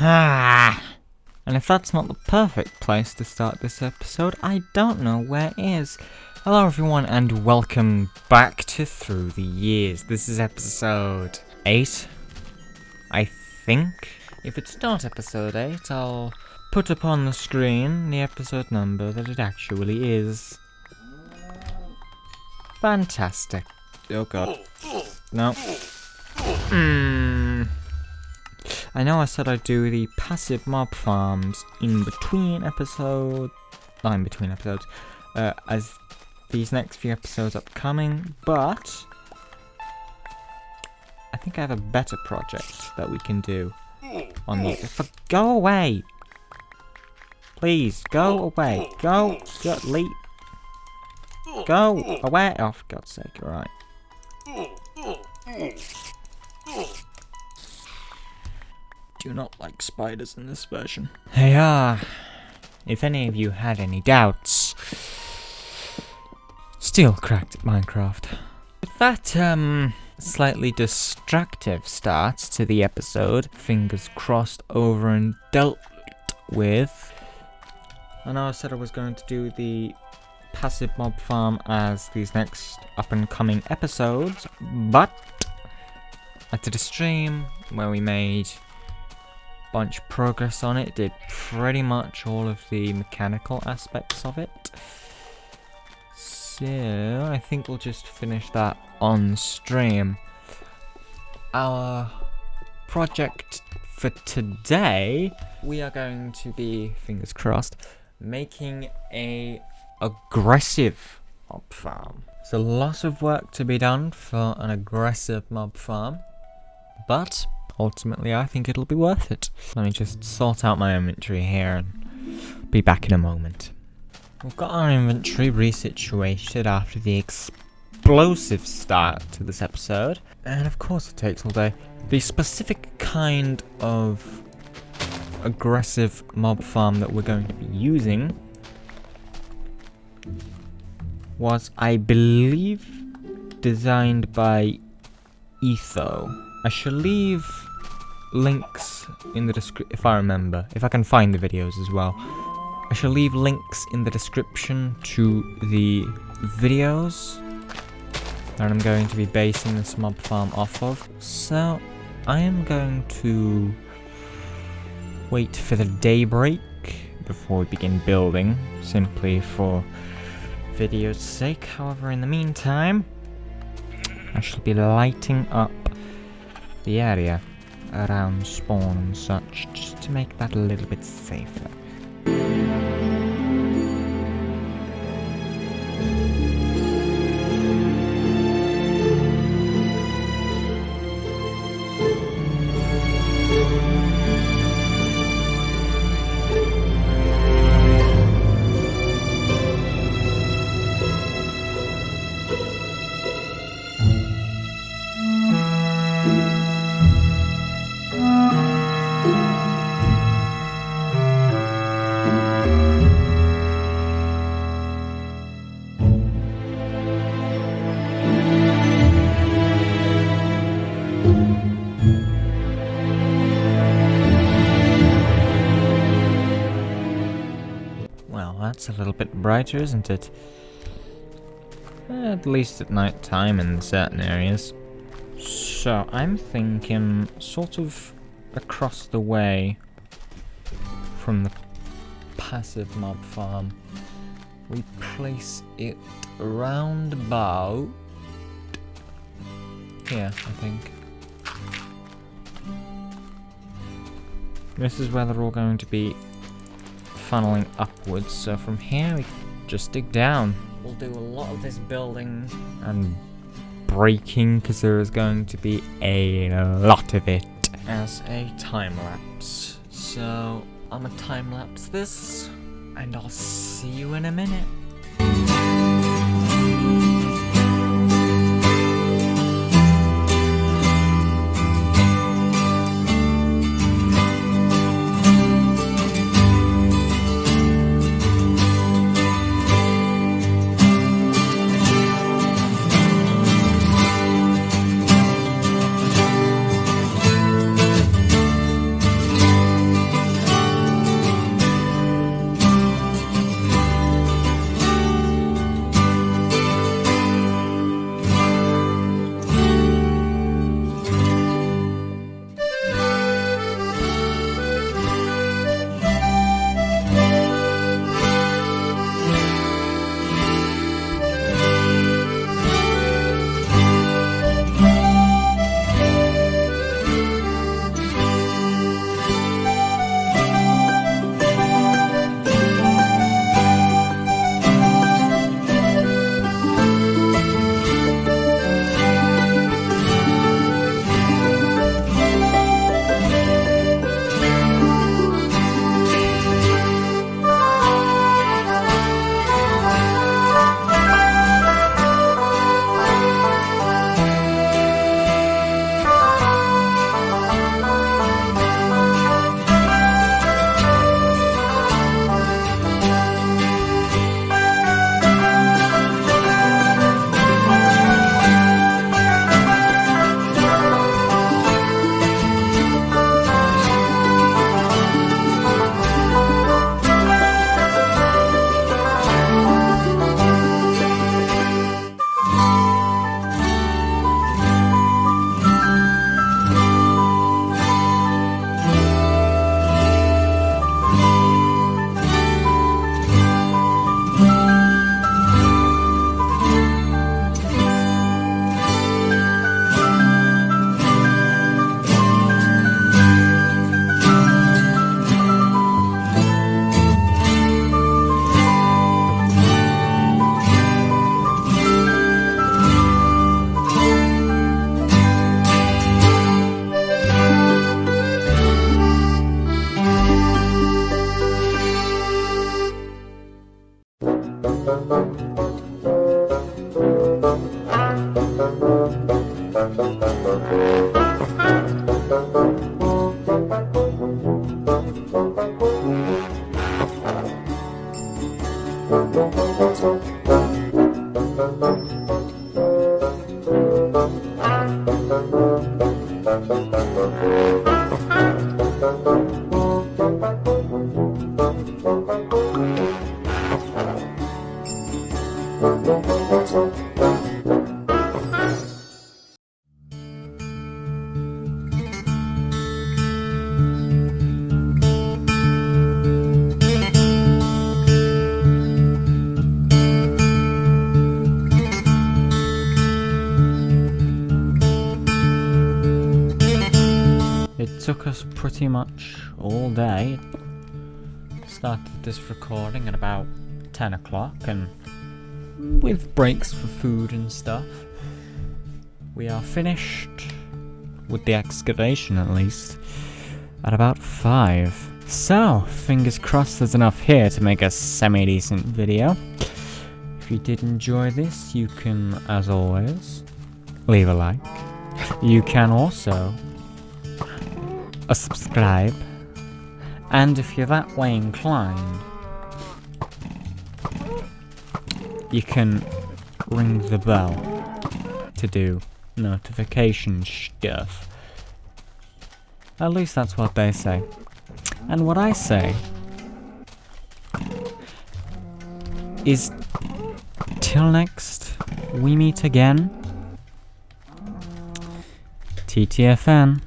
And if that's not the perfect place to start this episode, I don't know where is. Hello everyone and welcome back to Through the Years. This is episode 8, I think. If it's not episode 8, I'll put up on the screen the episode number that it actually is. Fantastic. Oh god. No. I know I said I'd do the passive mob farms in between episodes, as these next few episodes upcoming, but I think I have a better project that we can do on the. Go away! Please, go away. Go away. Oh, for God's sake, alright. Do not like spiders in this version. Hey, if any of you had any doubts, still cracked at Minecraft. With that, slightly destructive start to the episode, fingers crossed over and dealt with. I know I said I was going to do the passive mob farm as these next up and coming episodes, but I did a stream where we made bunch of progress on it, did pretty much all of the mechanical aspects of it. So I think we'll just finish that on stream. Our project for today, we are going to be, fingers crossed, making a aggressive mob farm. There's a lot of work to be done for an aggressive mob farm, but ultimately, I think it'll be worth it. Let me just sort out my inventory here and be back in a moment. We've got our inventory resituated after the explosive start to this episode. And of course it takes all day. The specific kind of aggressive mob farm that we're going to be using was, I believe, designed by Etho. I shall leave links in the description, if I remember, if I can find the videos as well. I shall leave links in the description to the videos that I'm going to be basing this mob farm off of. So, I am going to wait for the daybreak before we begin building, simply for video's sake. However, in the meantime, I shall be lighting up the area around spawn and such, just to make that a little bit safer. That's a little bit brighter, isn't it? At least at night time in certain areas. So I'm thinking sort of across the way from the passive mob farm, we place it around about here, I think. This is where they're all going to be funneling upwards, so from here we just dig down. We'll do a lot of this building and breaking because there is going to be a lot of it as a time lapse. So I'm gonna time lapse this and I'll see you in a minute. It took us pretty much all day. Started this recording at about 10 o'clock, and with breaks for food and stuff, we are finished, with the excavation at least, at about 5. So, fingers crossed there's enough here to make a semi-decent video. If you did enjoy this, you can, as always, leave a like. You can also subscribe, and if you're that way inclined, you can ring the bell to do notification stuff. At least that's what they say. And what I say is, till next we meet again, TTFN.